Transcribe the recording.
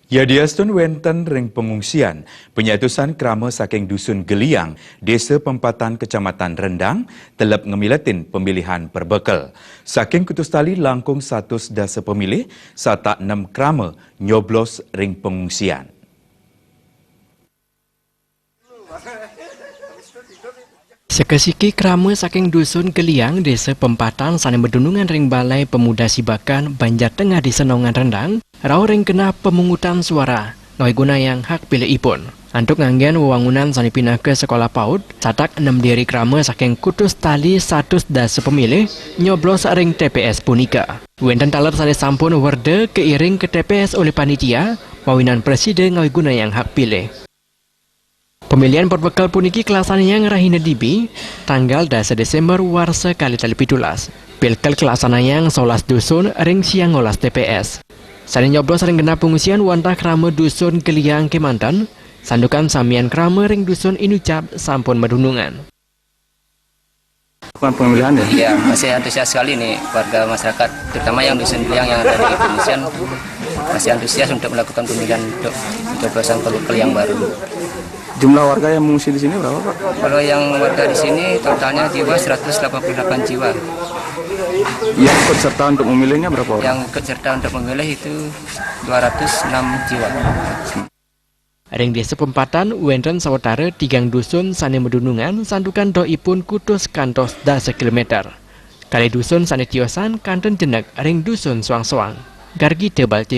Yadiastun wenten ring pengungsian, penyatusan krama saking dusun Geliang, Desa Pempatan Kecamatan Rendang, telep ngemiletin pemilihan perbekal. Saking kutus tali langkung 100 dasa pemilih, sata 6 krama nyoblos ring pengungsian. Sekesiki krama saking dusun Geliang, Desa Pempatan sane bedunungan ring Balai Pemuda Sibakan, Banjar Tengah di Senongan Rendang, rau ring kena pemungutan suara, noi guna yang hak pilih ipun. Antuk nganggen wewangunan sane pindah ke sekolah PAUD, satak 6 diri krama saking kutus tali 100 dasa pemilih, nyoblos ring TPS punika. Wenten taler sane sampun werde keiring ke TPS oleh panitia, mawinan presiden noi guna yang hak pilih. Pemilihan perbekal puniki kelasannya ngerahina dibi tanggal 10 Desember warsa kali tali pitulas. Pilkel kelasananya 11 dusun ring siang ngolas TPS. Sani nyoblos ring genap pengungsian wantah krama dusun Geliang Kemantan, sandukan samian krama ring dusun Inucap sampun medunungan. Bukan pemilihan ya? Ya, masih antusias sekali nih warga masyarakat, terutama yang dusun Geliang yang ada di pengungsian, masih antusias untuk melakukan pemilihan untuk pencoblosan perbekal yang baru. Jumlah warga yang mengungsi di sini berapa, Pak? Kalau yang warga di sini totalnya jiwa 188 jiwa. Yang ikut serta untuk memilihnya berapa orang? Yang ikut serta untuk memilih itu 206 jiwa. Ring Desa Pempatan, wenten sawetara tigang dusun sane medunungan sandukan doipun kutus kantos dasa kilometer. Kali dusun sane tiosan kanten jenek ring dusun suang-suang. Gargi Tebal